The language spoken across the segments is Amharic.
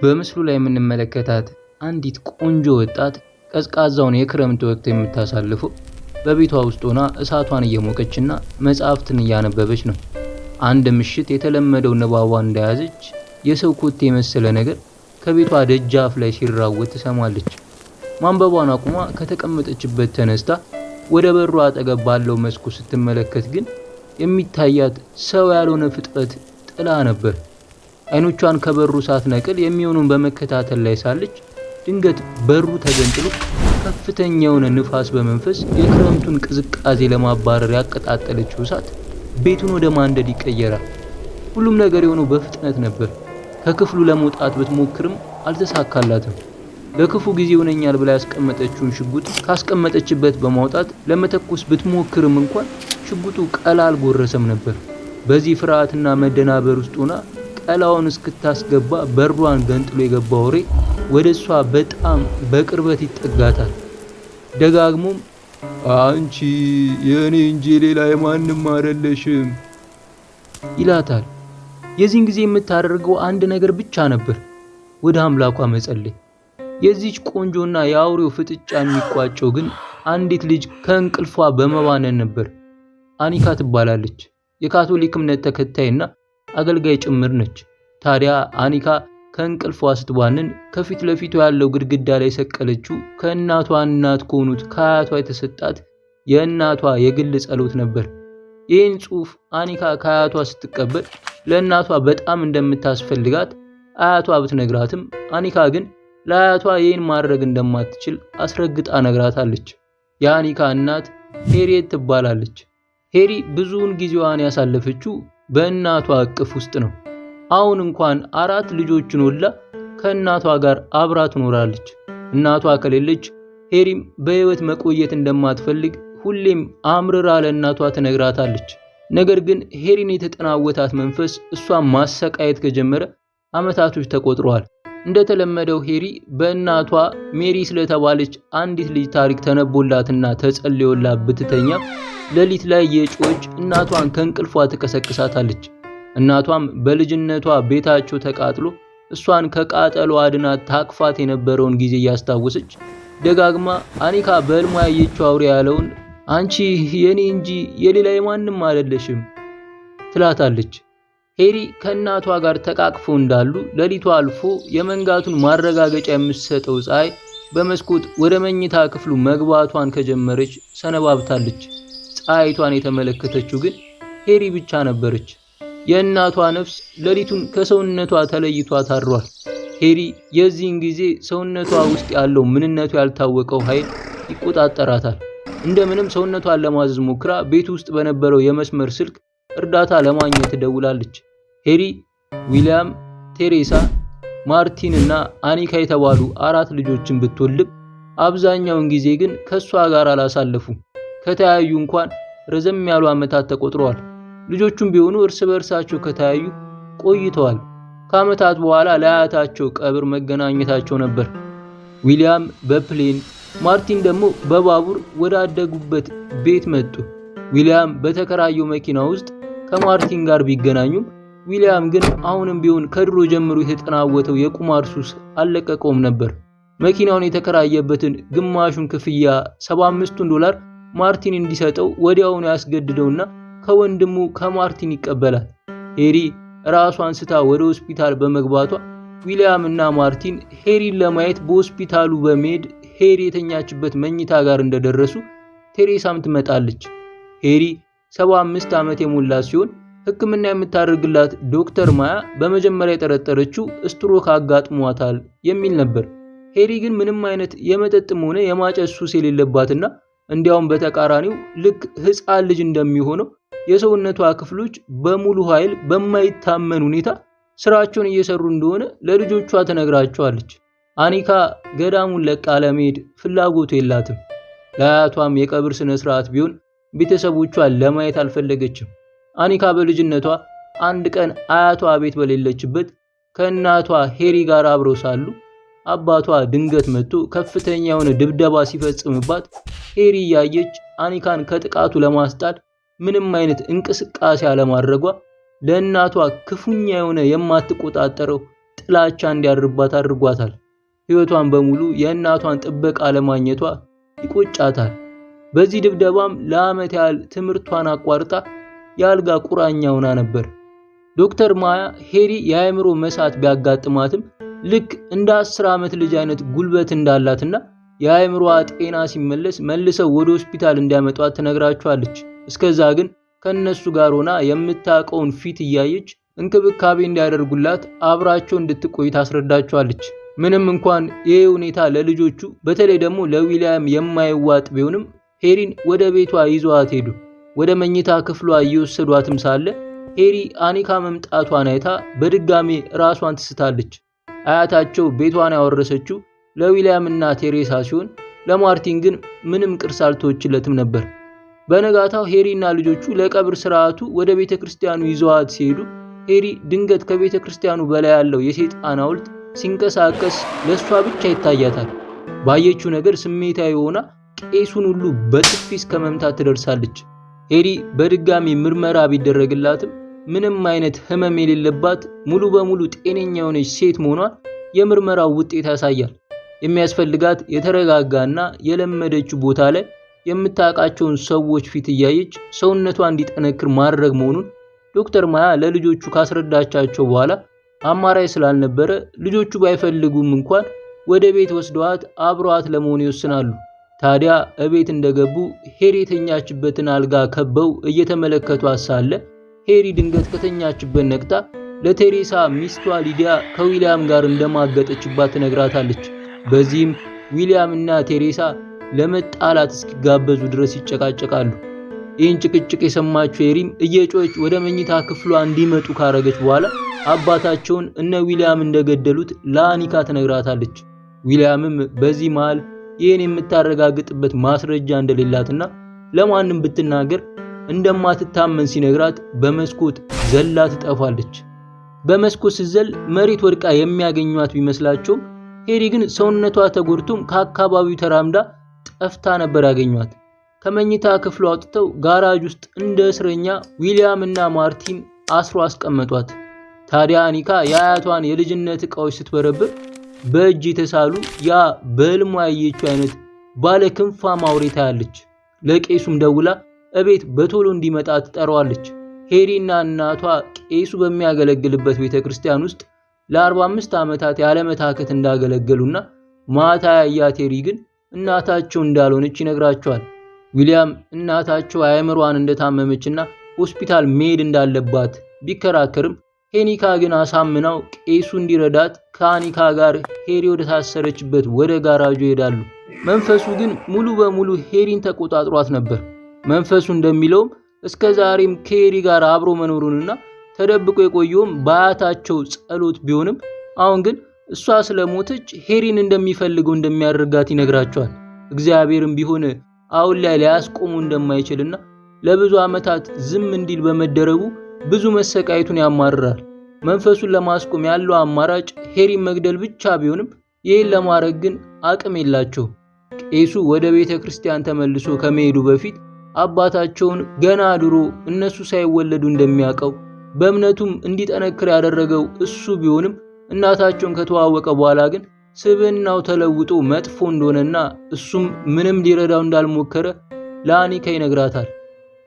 በምስሉ ላይ የምንመለከታት አንዲት ቆንጆ ወጣት ቀዝቃዛውን የክረምት ወቅት የምታሳልፈው በቤቷ ውስጥ ሆና እሳቷን እየሞቀችና መጽሐፍትን እያነበበች ነው። አንድ ምሽት የተለመደው ንባቧን እንደያዘች የሰው ኮቴ የመሰለ ነገር ከቤቷ ደጃፍ ላይ ሲራወጥ ትሰማለች። ማንበቧን አቁማ ከተቀመጠችበት ተነስታ ወደ በሩ አጠገብ ባለው መስኮ ስትመለከት ግን የሚታያት ሰው ያልሆነ ፍጥረት ጥላ ነበር። አይኖቿን ከበሩ ሳትነቅል የሚሆነውን በመከታተል ላይ ሳለች ድንገት በሩ ተገንጥሎ ከፍተኛ የሆነ ንፋስ በመንፈስ የክረምቱን ቅዝቃዜ ለማባረር ያቀጣጠለችው እሳት ቤቱን ወደ ማንደድ ይቀየራል። ሁሉም ነገር የሆነው በፍጥነት ነበር። ከክፍሉ ለመውጣት ብትሞክርም አልተሳካላትም። ለክፉ ጊዜ ይሆነኛል ብላ ያስቀመጠችውን ሽጉጥ ካስቀመጠችበት በማውጣት ለመተኮስ ብትሞክርም እንኳን ሽጉጡ ቀላ አልጎረሰም ነበር። በዚህ ፍርሃትና መደናበር ውስጥ ሆና ቀላውን እስክታስገባ በሯን ገንጥሎ የገባ ወሬ ወደ እሷ በጣም በቅርበት ይጠጋታል። ደጋግሞም አንቺ የኔ እንጂ ሌላ የማንም አይደለሽም ይላታል። የዚህን ጊዜ የምታደርገው አንድ ነገር ብቻ ነበር፣ ወደ አምላኳ መጸለይ። የዚች ቆንጆና የአውሬው ፍጥጫ የሚቋጨው ግን አንዲት ልጅ ከእንቅልፏ በመባነን ነበር። አኒካ ትባላለች። የካቶሊክ እምነት ተከታይና አገልጋይ ጭምር ነች። ታዲያ አኒካ ከእንቅልፏ ስትባንን ከፊት ለፊቱ ያለው ግድግዳ ላይ ሰቀለችው ከእናቷ እናት ከሆኑት ከአያቷ የተሰጣት የእናቷ የግል ጸሎት ነበር። ይህን ጽሑፍ አኒካ ከአያቷ ስትቀበል ለእናቷ በጣም እንደምታስፈልጋት አያቷ ብትነግራትም አኒካ ግን ለአያቷ ይህን ማድረግ እንደማትችል አስረግጣ ነግራታለች። የአኒካ እናት ሄሪየት ትባላለች። ሄሪ ብዙውን ጊዜዋን ያሳለፈችው በእናቷ እቅፍ ውስጥ ነው። አሁን እንኳን 4 ልጆችን ወልዳ ከእናቷ ጋር አብራ ትኖራለች። እናቷ ከሌለች ሄሪም በህይወት መቆየት እንደማትፈልግ ሁሌም አምርራ ለእናቷ ትነግራታለች። ነገር ግን ሄሪን የተጠናወታት መንፈስ እሷን ማሰቃየት ከጀመረ ዓመታቶች ተቆጥረዋል። እንደተለመደው ሄሪ በእናቷ ሜሪ ስለተባለች አንዲት ልጅ ታሪክ ተነቦላትና ተጸልዮላት ብትተኛ ሌሊት ላይ የጮች እናቷን ከእንቅልፏ ትቀሰቅሳታለች። እናቷም በልጅነቷ ቤታቸው ተቃጥሎ እሷን ከቃጠሎ አድናት ታቅፋት የነበረውን ጊዜ እያስታወሰች ደጋግማ አኒካ በህልሟ ያየችው አውሬ ያለውን አንቺ የኔ እንጂ የሌላ የማንም አይደለሽም ትላታለች። ሄሪ ከእናቷ ጋር ተቃቅፈው እንዳሉ ሌሊቱ አልፎ የመንጋቱን ማረጋገጫ የምትሰጠው ፀሐይ በመስኮት ወደ መኝታ ክፍሉ መግባቷን ከጀመረች ሰነባብታለች። ፀሐይቷን የተመለከተችው ግን ሄሪ ብቻ ነበረች። የእናቷ ነፍስ ሌሊቱን ከሰውነቷ ተለይቷ ታድሯል። ሄሪ የዚህን ጊዜ ሰውነቷ ውስጥ ያለው ምንነቱ ያልታወቀው ኃይል ይቆጣጠራታል። እንደምንም ሰውነቷን ለማዘዝ ሞክራ ቤት ውስጥ በነበረው የመስመር ስልክ እርዳታ ለማግኘት ትደውላለች። ሄሪ፣ ዊሊያም፣ ቴሬሳ፣ ማርቲን እና አኒካ የተባሉ 4 ልጆችን ብትወልድ አብዛኛውን ጊዜ ግን ከሷ ጋር አላሳለፉም። ከተያዩ እንኳን ረዘም ያሉ ዓመታት ተቆጥረዋል። ልጆቹም ቢሆኑ እርስ በርሳቸው ከተያዩ ቆይተዋል። ከዓመታት በኋላ ለአያታቸው ቀብር መገናኘታቸው ነበር። ዊሊያም በፕሌን ማርቲን ደግሞ በባቡር ወደ አደጉበት ቤት መጡ። ዊሊያም በተከራየው መኪና ውስጥ ከማርቲን ጋር ቢገናኙም ዊሊያም ግን አሁንም ቢሆን ከድሮ ጀምሮ የተጠናወተው የቁማር ሱስ አልለቀቀውም ነበር። መኪናውን የተከራየበትን ግማሹን ክፍያ $75 ማርቲን እንዲሰጠው ወዲያውኑ ያስገድደውና ከወንድሙ ከማርቲን ይቀበላል። ሄሪ ራሷን ስታ ወደ ሆስፒታል በመግባቷ ዊሊያም እና ማርቲን ሄሪን ለማየት በሆስፒታሉ በመሄድ ሄሪ የተኛችበት መኝታ ጋር እንደደረሱ ቴሬሳም ትመጣለች። ሄሪ 75 ዓመት የሞላት ሲሆን ሕክምና የምታደርግላት ዶክተር ማያ በመጀመሪያ የጠረጠረችው ስትሮክ አጋጥሟታል የሚል ነበር። ሄሪ ግን ምንም አይነት የመጠጥም ሆነ የማጨስ ሱስ የሌለባትና እንዲያውም በተቃራኒው ልክ ሕፃን ልጅ እንደሚሆነው የሰውነቷ ክፍሎች በሙሉ ኃይል በማይታመን ሁኔታ ስራቸውን እየሰሩ እንደሆነ ለልጆቿ ትነግራቸዋለች። አኒካ ገዳሙን ለቃ ለመሄድ ፍላጎቱ የላትም። ለአያቷም የቀብር ስነ ስርዓት ቢሆን ቤተሰቦቿን ለማየት አልፈለገችም። አኒካ በልጅነቷ አንድ ቀን አያቷ ቤት በሌለችበት ከእናቷ ሄሪ ጋር አብረው ሳሉ አባቷ ድንገት መጥቶ ከፍተኛ የሆነ ድብደባ ሲፈጽምባት ሄሪ ያየች አኒካን ከጥቃቱ ለማስጣል ምንም አይነት እንቅስቃሴ አለማድረጓ ለእናቷ ክፉኛ የሆነ የማትቆጣጠረው ጥላቻ እንዲያድርባት አድርጓታል። ሕይወቷን በሙሉ የእናቷን ጥበቃ ለማግኘቷ ይቆጫታል። በዚህ ድብደባም ለዓመት ያህል ትምህርቷን አቋርጣ የአልጋ ቁራኛ ሆና ነበር። ዶክተር ማያ ሄሪ የአእምሮ መሳት ቢያጋጥማትም ልክ እንደ 10 ዓመት ልጅ አይነት ጉልበት እንዳላትና የአእምሮዋ ጤና ሲመለስ መልሰው ወደ ሆስፒታል እንዲያመጧት ትነግራቸዋለች። እስከዛ ግን ከነሱ ጋር ሆና የምታውቀውን ፊት እያየች እንክብካቤ እንዲያደርጉላት አብራቸው እንድትቆይ ታስረዳቸዋለች። ምንም እንኳን ይሄ ሁኔታ ለልጆቹ በተለይ ደግሞ ለዊሊያም የማይዋጥ ቢሆንም ሄሪን ወደ ቤቷ ይዘዋት ሄዱ። ወደ መኝታ ክፍሏ እየወሰዷትም ሳለ ሄሪ አኒካ መምጣቷን አይታ በድጋሚ ራሷን ትስታለች። አያታቸው ቤቷን ያወረሰችው ለዊሊያም እና ቴሬሳ ሲሆን ለማርቲን ግን ምንም ቅርስ አልተወችለትም ነበር። በነጋታው ሄሪ እና ልጆቹ ለቀብር ስርዓቱ ወደ ቤተክርስቲያኑ ይዘዋት ሲሄዱ ሄሪ ድንገት ከቤተክርስቲያኑ በላይ ያለው የሰይጣን ሐውልት ሲንቀሳቀስ ለሷ ብቻ ይታያታል። ባየችው ነገር ስሜታዊ ሆና ቄሱን ሁሉ በጥፊ እስከ መምታት ትደርሳለች። ሄሪ በድጋሚ ምርመራ ቢደረግላትም ምንም አይነት ህመም የሌለባት ሙሉ በሙሉ ጤነኛ የሆነች ሴት መሆኗን የምርመራው ውጤት ያሳያል። የሚያስፈልጋት የተረጋጋና የለመደችው ቦታ ላይ የምታውቃቸውን ሰዎች ፊት እያየች ሰውነቷ እንዲጠነክር ማድረግ መሆኑን ዶክተር ማያ ለልጆቹ ካስረዳቻቸው በኋላ አማራጭ ስላልነበረ ልጆቹ ባይፈልጉም እንኳን ወደ ቤት ወስደዋት አብረዋት ለመሆን ይወስናሉ። ታዲያ እቤት እንደገቡ ሄሪ የተኛችበትን አልጋ ከበው እየተመለከቷት ሳለ ሄሪ ድንገት ከተኛችበት ነቅታ ለቴሬሳ ሚስቷ ሊዲያ ከዊሊያም ጋር እንደማገጠችባት ትነግራታለች። በዚህም ዊሊያም እና ቴሬሳ ለመጣላት እስኪጋበዙ ድረስ ይጨቃጨቃሉ። ይህን ጭቅጭቅ የሰማችው ሄሪም እየጮኸች ወደ መኝታ ክፍሏ እንዲመጡ ካረገች በኋላ አባታቸውን እነ ዊሊያም እንደገደሉት ለአኒካ ትነግራታለች። ዊሊያምም በዚህ መሃል ይህን የምታረጋግጥበት ማስረጃ እንደሌላትና ለማንም ብትናገር እንደማትታመን ሲነግራት በመስኮት ዘላ ትጠፋለች። በመስኮት ስትዘል መሬት ወድቃ የሚያገኟት ቢመስላቸውም ሄሪ ግን ሰውነቷ ተጎድቶም ከአካባቢው ተራምዳ ጠፍታ ነበር ያገኟት። ከመኝታ ክፍሉ አውጥተው ጋራጅ ውስጥ እንደ እስረኛ ዊሊያም እና ማርቲን አስሮ አስቀመጧት። ታዲያ አኒካ የአያቷን የልጅነት ዕቃዎች ስትበረብር በእጅ የተሳሉ ያ በህልሟ ያየችው አይነት ባለ ክንፋም አውሬ ታያለች። ለቄሱም ደውላ እቤት በቶሎ እንዲመጣ ትጠራዋለች። ሄሪና እናቷ ቄሱ በሚያገለግልበት ቤተክርስቲያን ውስጥ ለ45 ዓመታት ያለመታከት እንዳገለገሉና ማታ ያያት ሄሪ ግን እናታቸው እንዳልሆነች ይነግራቸዋል። ዊሊያም እናታቸው አእምሮዋን እንደታመመችና ሆስፒታል መሄድ እንዳለባት ቢከራከርም ሄኒካ ግን አሳምናው ቄሱ እንዲረዳት ከአኒካ ጋር ሄሪ ወደ ታሰረችበት ወደ ጋራጁ ይሄዳሉ። መንፈሱ ግን ሙሉ በሙሉ ሄሪን ተቆጣጥሯት ነበር። መንፈሱ እንደሚለውም እስከዛሬም ከሄሪ ጋር አብሮ መኖሩንና ተደብቆ የቆየውም በአያታቸው ጸሎት ቢሆንም አሁን ግን እሷ ስለሞተች ሄሪን እንደሚፈልገው እንደሚያደርጋት ይነግራቸዋል። እግዚአብሔርም ቢሆን አሁን ላይ ሊያስቆሙ እንደማይችልና ለብዙ ዓመታት ዝም እንዲል በመደረጉ ብዙ መሰቃየቱን ያማርራል። መንፈሱን ለማስቆም ያለው አማራጭ ሄሪን መግደል ብቻ ቢሆንም ይህን ለማድረግ ግን አቅም የላቸው። ቄሱ ወደ ቤተ ክርስቲያን ተመልሶ ከመሄዱ በፊት አባታቸውን ገና ድሮ እነሱ ሳይወለዱ እንደሚያውቀው በእምነቱም እንዲጠነክር ያደረገው እሱ ቢሆንም እናታቸውን ከተዋወቀ በኋላ ግን ስብዕናው ተለውጦ መጥፎ እንደሆነና እሱም ምንም ሊረዳው እንዳልሞከረ ለአኒካ ይነግራታል።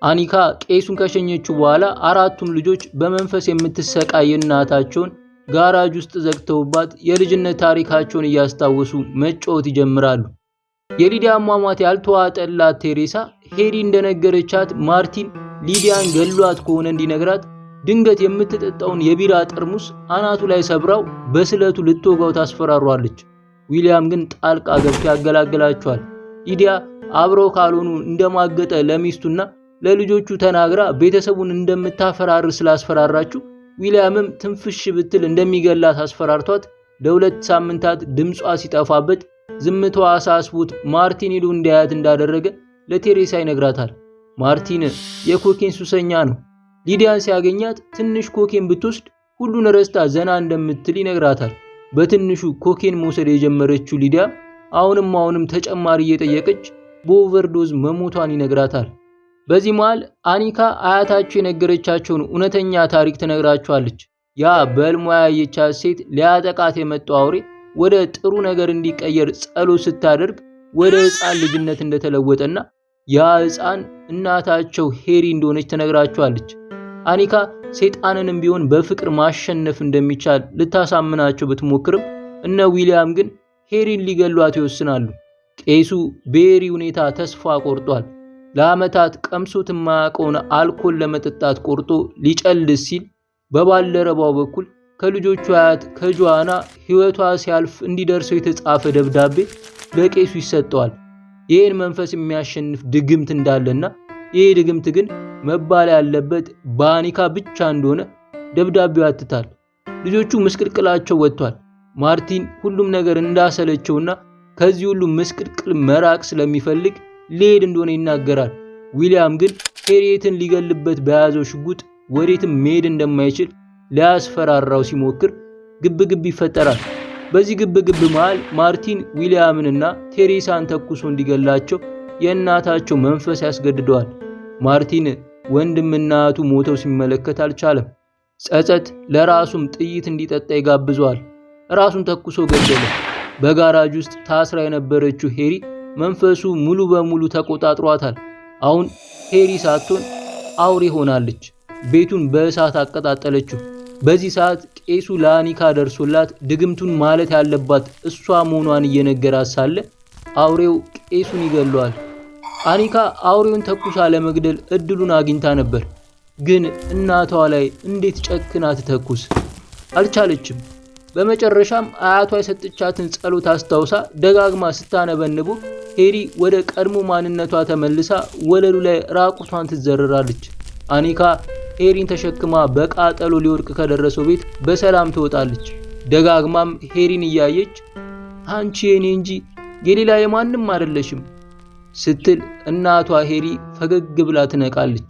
አኒካ ቄሱን ከሸኘችው በኋላ አራቱም ልጆች በመንፈስ የምትሰቃይ እናታቸውን ጋራጅ ውስጥ ዘግተውባት የልጅነት ታሪካቸውን እያስታወሱ መጫወት ይጀምራሉ። የሊዲያ አሟሟት ያልተዋጠላት ቴሬሳ ሄሪ እንደነገረቻት ማርቲን ሊዲያን ገሏት ከሆነ እንዲነግራት ድንገት የምትጠጣውን የቢራ ጠርሙስ አናቱ ላይ ሰብራው በስለቱ ልትወጋው ታስፈራሯለች። ዊሊያም ግን ጣልቃ ገብቶ ያገላግላቸዋል። ሊዲያ አብረው ካልሆኑ እንደማገጠ ለሚስቱና ለልጆቹ ተናግራ ቤተሰቡን እንደምታፈራርስ ስላስፈራራችሁ ዊሊያምም ትንፍሽ ብትል እንደሚገላት አስፈራርቷት ለ2 ሳምንታት ድምጿ ሲጠፋበት ዝምታዋ አሳስቦት ማርቲን ሄዶ እንዲያያት እንዳደረገ ለቴሬሳ ይነግራታል። ማርቲን የኮኬን ሱሰኛ ነው። ሊዲያን ሲያገኛት ትንሽ ኮኬን ብትወስድ ሁሉን ረስታ ዘና እንደምትል ይነግራታል። በትንሹ ኮኬን መውሰድ የጀመረችው ሊዲያ አሁንም ተጨማሪ እየጠየቀች በኦቨርዶዝ መሞቷን ይነግራታል። በዚህ መሃል አኒካ አያታቸው የነገረቻቸውን እውነተኛ ታሪክ ትነግራቸዋለች። ያ በሕልሟ ያየቻት ሴት ሊያጠቃት የመጣው አውሬ ወደ ጥሩ ነገር እንዲቀየር ጸሎት ስታደርግ ወደ ሕፃን ልጅነት እንደተለወጠና ያ ሕፃን እናታቸው ሄሪ እንደሆነች ትነግራቸዋለች። አኒካ ሰይጣንንም ቢሆን በፍቅር ማሸነፍ እንደሚቻል ልታሳምናቸው ብትሞክርም እነ ዊሊያም ግን ሄሪን ሊገሏት ይወስናሉ። ቄሱ በሄሪ ሁኔታ ተስፋ ቆርጧል። ለዓመታት ቀምሶት የማያውቀውን አልኮል ለመጠጣት ቆርጦ ሊጨልስ ሲል በባልደረባው በኩል ከልጆቹ አያት ከጆዋና ሕይወቷ ሲያልፍ እንዲደርሰው የተጻፈ ደብዳቤ ለቄሱ ይሰጠዋል። ይህን መንፈስ የሚያሸንፍ ድግምት እንዳለና ይህ ድግምት ግን መባል ያለበት በአኒካ ብቻ እንደሆነ ደብዳቤው ያትታል። ልጆቹ ምስቅልቅላቸው ወጥቷል። ማርቲን ሁሉም ነገር እንዳሰለቸውና ከዚህ ሁሉ ምስቅልቅል መራቅ ስለሚፈልግ ሊሄድ እንደሆነ ይናገራል። ዊሊያም ግን ሄሪየትን ሊገልበት በያዘው ሽጉጥ ወዴትም መሄድ እንደማይችል ሊያስፈራራው ሲሞክር ግብግብ ይፈጠራል። በዚህ ግብግብ መሃል ማርቲን ዊሊያምንና ቴሬሳን ተኩሶ እንዲገላቸው የእናታቸው መንፈስ ያስገድደዋል። ማርቲን ወንድምና እህቱ ሞተው ሲመለከት አልቻለም። ጸጸት ለራሱም ጥይት እንዲጠጣ ይጋብዘዋል። ራሱን ተኩሶ ገደለ። በጋራጅ ውስጥ ታስራ የነበረችው ሄሪ መንፈሱ ሙሉ በሙሉ ተቆጣጥሯታል። አሁን ሄሪ ሳትሆን አውሬ ሆናለች። ቤቱን በእሳት አቀጣጠለችው። በዚህ ሰዓት ቄሱ ለአኒካ ደርሶላት ድግምቱን ማለት ያለባት እሷ መሆኗን እየነገራት ሳለ አውሬው ቄሱን ይገለዋል። አኒካ አውሬውን ተኩሳ ለመግደል እድሉን አግኝታ ነበር። ግን እናቷ ላይ እንዴት ጨክና ትተኩስ? አልቻለችም። በመጨረሻም አያቷ የሰጠቻትን ጸሎት አስታውሳ ደጋግማ ስታነበንቡ ሄሪ ወደ ቀድሞ ማንነቷ ተመልሳ ወለሉ ላይ ራቁቷን ትዘረራለች። አኒካ ሄሪን ተሸክማ በቃጠሎ ሊወድቅ ከደረሰው ቤት በሰላም ትወጣለች። ደጋግማም ሄሪን እያየች አንቺ የኔ እንጂ የሌላ የማንም አይደለሽም ስትል እናቷ ሄሪ ፈገግ ብላ ትነቃለች።